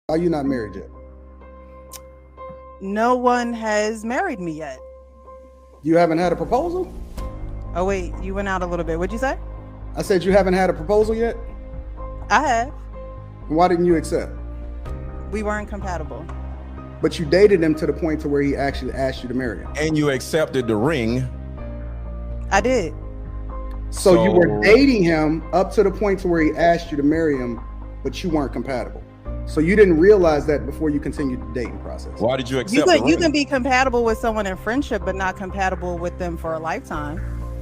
Are you not married yet? No one has married me yet. You haven't had a proposal? Oh wait, you went out a little bit. What'd you say? I said you haven't had a proposal yet? I have. Why didn't you accept? We weren't compatible. But you dated him to the point to where he actually asked you to marry him. And you accepted the ring. I did. So you were dating him up to the point to where he asked you to marry him, but you weren't compatible. So you didn't realize that before you continued the dating process. Why did you accept You the can ring? you can be compatible with someone in friendship, but not compatible with them for a lifetime.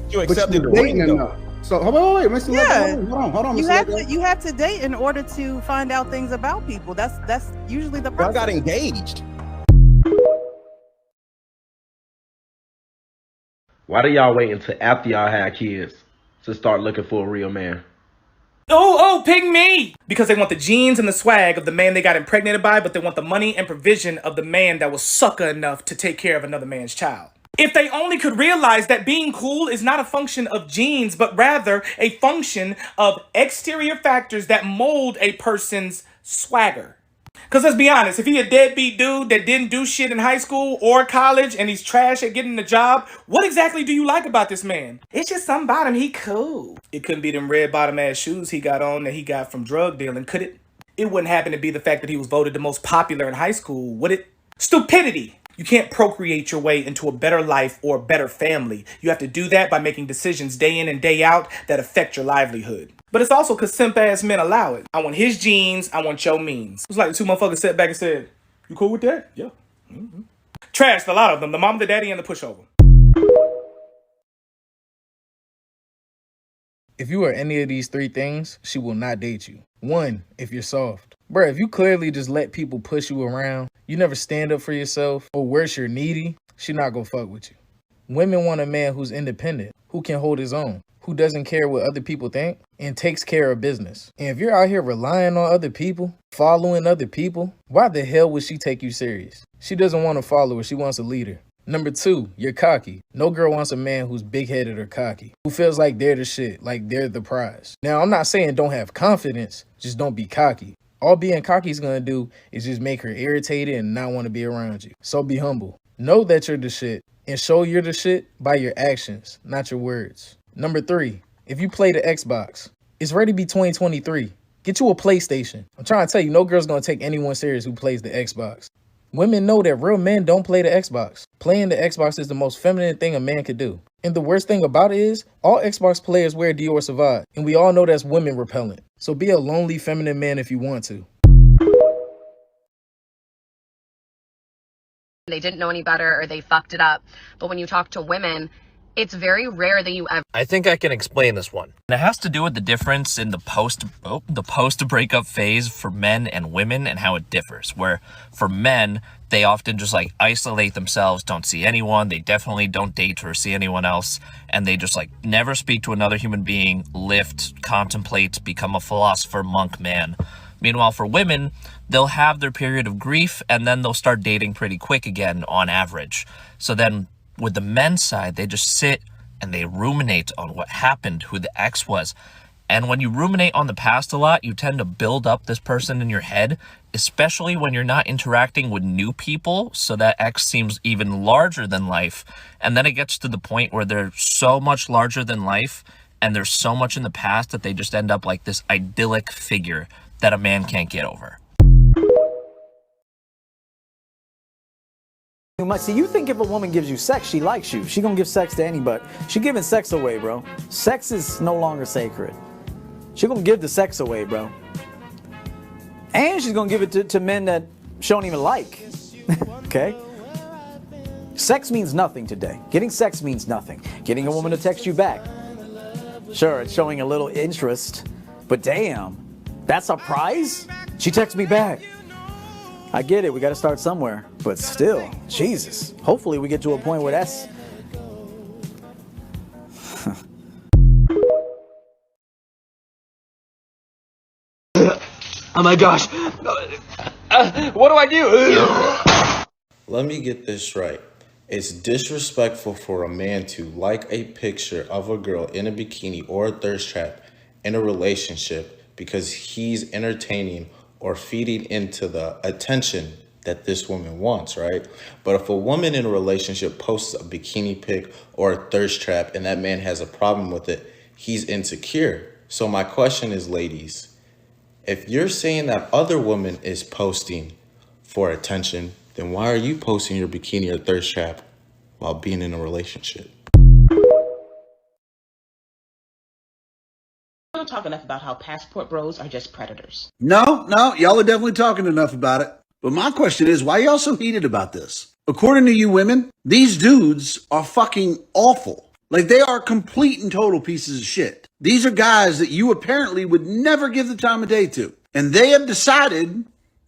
You But accepted you the were dating ring, him though. though. So wait, Mr. Yeah. Hold on, You Mr. have Lego. to date in order to find out things about people. That's usually the Y'all process. got engaged. Why do y'all wait until after y'all had kids to start looking for a real man? Oh, ping me! Because they want the genes and the swag of the man they got impregnated by, but they want the money and provision of the man that was sucker enough to take care of another man's child. If they only could realize that being cool is not a function of genes, but rather a function of exterior factors that mold a person's swagger. Because let's be honest, if he a deadbeat dude that didn't do shit in high school or college and he's trash at getting a job, what exactly do you like about this man? It's just something about him, he cool. It couldn't be them red bottom ass shoes he got on that he got from drug dealing, could it? It wouldn't happen to be the fact that he was voted the most popular in high school, would it? Stupidity! You can't procreate your way into a better life or a better family. You have to do that by making decisions day in and day out that affect your livelihood. But it's also because simp ass men allow it. I want his genes, I want your means. It's like the two motherfuckers sat back and said, "You cool with that?" Yeah. Trashed a lot of them, the mom, the daddy, and the pushover. If you are any of these three things, she will not date you. 1, if you're soft. Bruh, if you clearly just let people push you around, you never stand up for yourself, or worse, you're needy, she not gonna fuck with you. Women want a man who's independent, who can hold his own, who doesn't care what other people think, and takes care of business. And if you're out here relying on other people, following other people, why the hell would she take you serious? She doesn't want a follower, she wants a leader. Number 2, you're cocky. No girl wants a man who's big-headed or cocky, who feels like they're the shit, like they're the prize. Now, I'm not saying don't have confidence, just don't be cocky. All being cocky is gonna do is just make her irritated and not want to be around you. So be humble. Know that you're the shit, and show you're the shit by your actions, not your words. Number 3, if you play the Xbox, it's ready to be 2023. Get you a PlayStation. I'm trying to tell you, no girl's gonna take anyone serious who plays the Xbox. Women know that real men don't play the Xbox. Playing the Xbox is the most feminine thing a man could do. And the worst thing about it is, all Xbox players wear Dior Sauvage, and we all know that's women repellent. So be a lonely feminine man if you want to. They didn't know any better or they fucked it up. But when you talk to women, it's very rare that you ever. I think I can explain this one. And it has to do with the difference in the post breakup phase for men and women and how it differs. Where for men, they often just like isolate themselves, don't see anyone, they definitely don't date or see anyone else, and they just like never speak to another human being, lift, contemplate, become a philosopher, monk, man. Meanwhile, for women, they'll have their period of grief and then they'll start dating pretty quick again on average. So then with the men's side, they just sit and they ruminate on what happened, who the ex was. And when you ruminate on the past a lot, you tend to build up this person in your head, especially when you're not interacting with new people. So that ex seems even larger than life. And then it gets to the point where they're so much larger than life and there's so much in the past that they just end up like this idyllic figure that a man can't get over. Too much. See, you think if a woman gives you sex, she likes you. She gonna give sex to anybody. She giving sex away, bro. Sex is no longer sacred. She gonna give the sex away, bro. And she's gonna give it to men that she don't even like. Okay? Sex means nothing today. Getting sex means nothing. Getting a woman to text you back. Sure, it's showing a little interest, but damn, that's a prize? She texts me back. I get it, we gotta start somewhere, but still, Jesus. Hopefully we get to a point where that's... Oh my gosh. What do I do? Let me get this right. It's disrespectful for a man to like a picture of a girl in a bikini or a thirst trap in a relationship because he's entertaining or feeding into the attention that this woman wants, right? But if a woman in a relationship posts a bikini pic or a thirst trap and that man has a problem with it, he's insecure. So my question is, ladies, if you're saying that other woman is posting for attention, then why are you posting your bikini or thirst trap while being in a relationship? We don't talk enough about how passport bros are just predators. No, y'all are definitely talking enough about it. But my question is, why y'all so heated about this? According to you women, these dudes are fucking awful. Like, they are complete and total pieces of shit. These are guys that you apparently would never give the time of day to. And they have decided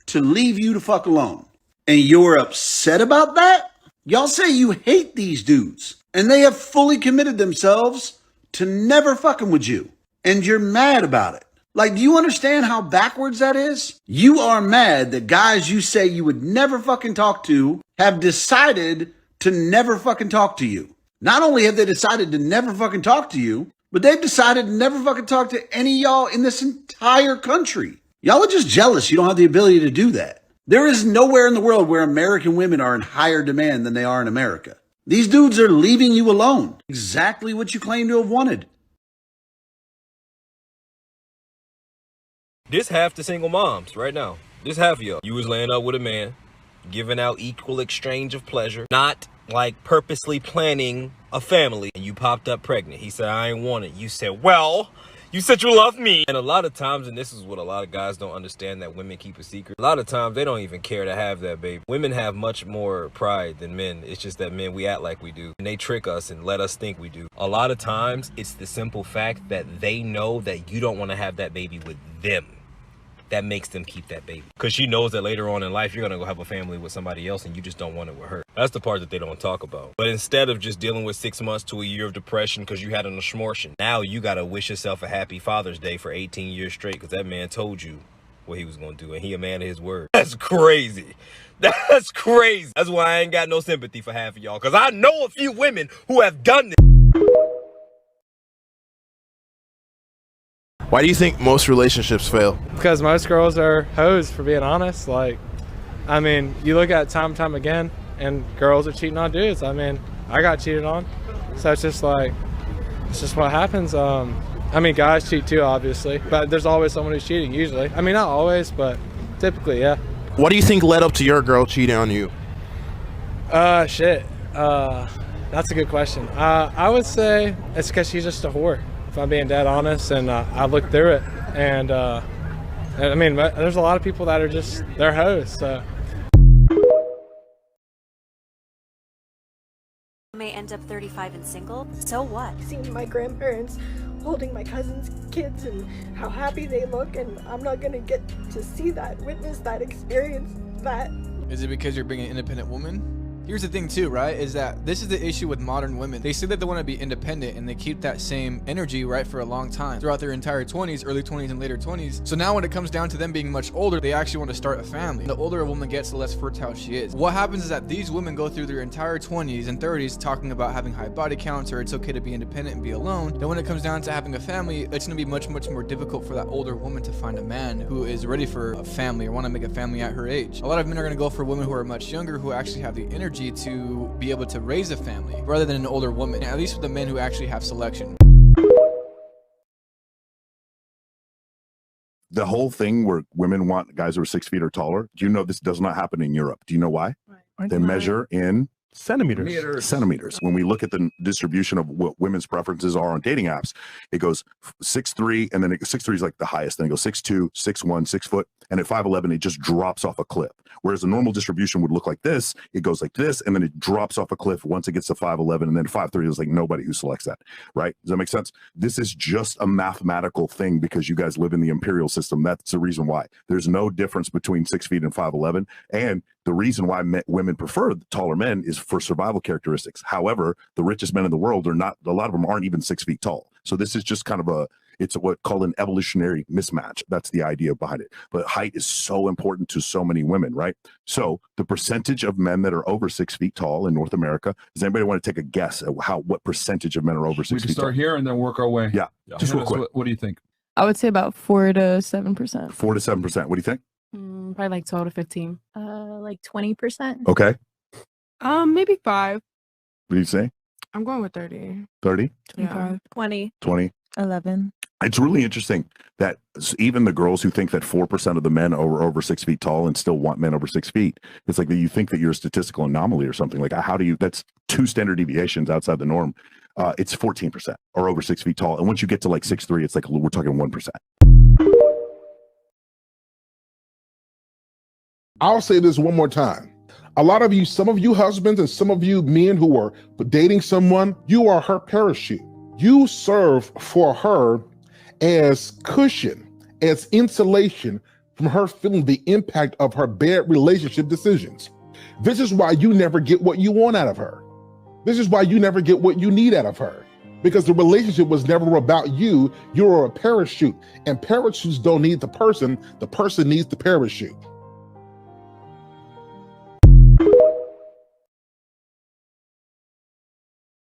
to leave you the fuck alone. And you're upset about that? Y'all say you hate these dudes. And they have fully committed themselves to never fucking with you. And you're mad about it. Like, do you understand how backwards that is? You are mad that guys you say you would never fucking talk to have decided to never fucking talk to you. Not only have they decided to never fucking talk to you, but they've decided to never fucking talk to any of y'all in this entire country. Y'all are just jealous you don't have the ability to do that. There is nowhere in the world where American women are in higher demand than they are in America. These dudes are leaving you alone. Exactly what you claim to have wanted. This half the single moms right now. This half of y'all. You was laying up with a man, giving out equal exchange of pleasure, not like purposely planning a family, and you popped up pregnant. He said, I ain't want it. You said, well, you said you love me. And a lot of times, and this is what a lot of guys don't understand, that women keep a secret. A lot of times they don't even care to have that baby. Women have much more pride than men. It's just that men, we act like we do. And they trick us and let us think we do. A lot of times it's the simple fact that they know that you don't want to have that baby with them. That makes them keep that baby. Because she knows that later on in life, you're going to go have a family with somebody else and you just don't want it with her. That's the part that they don't talk about. But instead of just dealing with 6 months to a year of depression because you had an abortion, now you got to wish yourself a happy Father's Day for 18 years straight because that man told you what he was going to do and he a man of his word. That's crazy. That's crazy. That's why I ain't got no sympathy for half of y'all, because I know a few women who have done this. Why do you think most relationships fail? Because most girls are hoes, for being honest. Like, I mean, you look at it time and time again, and girls are cheating on dudes. I mean, I got cheated on. So it's just like, it's just what happens. I mean, guys cheat too, obviously. But there's always someone who's cheating, usually. I mean, not always, but typically, yeah. What do you think led up to your girl cheating on you? Shit. That's a good question. I would say it's because she's just a whore. If I'm being dead honest, and I looked through it, and I mean, there's a lot of people that are just, they're hoes, so. May end up 35 and single, so what? Seeing my grandparents holding my cousin's kids and how happy they look, and I'm not gonna get to see that, witness that, experience that. Is it because you're being an independent woman? Here's the thing too, right, is that this is the issue with modern women. They say that they want to be independent and they keep that same energy, right, for a long time throughout their entire 20s, early 20s and later 20s. So now when it comes down to them being much older, they actually want to start a family. The older a woman gets, the less fertile she is. What happens is that these women go through their entire 20s and 30s talking about having high body counts or it's okay to be independent and be alone. Then when it comes down to having a family, it's going to be much more difficult for that older woman to find a man who is ready for a family or want to make a family at her age. A lot of men are going to go for women who are much younger, who actually have the energy to be able to raise a family rather than an older woman, at least with the men who actually have selection. The whole thing where women want guys who are 6 feet or taller, do you know this does not happen in Europe? Do you know why? Right. They measure in centimeters. When we look at the distribution of what women's preferences are on dating apps, it goes 6'3", and then 6'3" is like the highest. Then it goes 6'2", 6'1", 6 foot, and at 5'11", it just drops off a cliff. Whereas a normal distribution would look like this. It goes like this, and then it drops off a cliff once it gets to 5'11", and then 5'3" is like nobody who selects that, right? Does that make sense? This is just a mathematical thing because you guys live in the imperial system. That's the reason why. There's no difference between 6 feet and 5'11", and the reason why women prefer taller men is for survival characteristics. However, the richest men in the world are not, a lot of them aren't even 6 feet tall. So this is just kind of it's what called an evolutionary mismatch. That's the idea behind it. But height is so important to so many women, right? So the percentage of men that are over 6 feet tall in North America, does anybody want to take a guess at what percentage of men are over 6 feet tall? We can start here and then work our way. Yeah. Just real quick. What do you think? I would say about 4 to 7%. 4 to 7%. What do you think? Probably like 12 to 15. Like 20%. Okay. Maybe 5. What do you say? I'm going with 30. 30? 25. 20. 20? 11. It's really interesting that even the girls who think that 4% of the men are over 6 feet tall and still want men over 6 feet, it's like that you think that you're a statistical anomaly or something. Like, how do you, that's 2 standard deviations outside the norm. It's 14% are over 6 feet tall. And once you get to like 6'3", it's like we're talking 1%. I'll say this one more time. A lot of you, some of you husbands and some of you men who are dating someone, you are her parachute. You serve for her as cushion, as insulation from her feeling the impact of her bad relationship decisions. This is why you never get what you want out of her. This is why you never get what you need out of her. Because the relationship was never about you. You're a parachute, and parachutes don't need the person needs the parachute.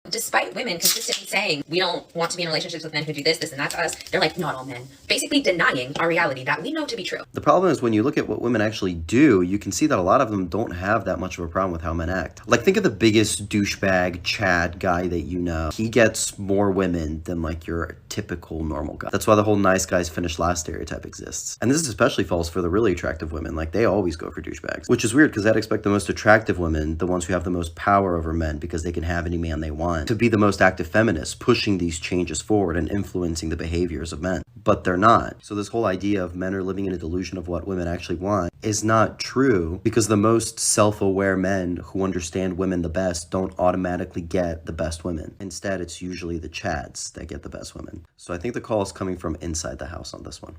Despite women consistently saying, we don't want to be in relationships with men who do this, this, and that to us, they're like, not all men. Basically denying our reality that we know to be true. The problem is when you look at what women actually do, you can see that a lot of them don't have that much of a problem with how men act. Like, think of the biggest douchebag, Chad guy that you know. He gets more women than like your typical normal guy. That's why the whole nice guys finish last stereotype exists. And this is especially false for the really attractive women. Like, they always go for douchebags. Which is weird because I'd expect the most attractive women, the ones who have the most power over men because they can have any man they want, to be the most active feminists, pushing these changes forward and influencing the behaviors of men. But they're not. So this whole idea of men are living in a delusion of what women actually want is not true, because the most self-aware men who understand women the best don't automatically get the best women. Instead, it's usually the Chads that get the best women. So I think the call is coming from inside the house on this one.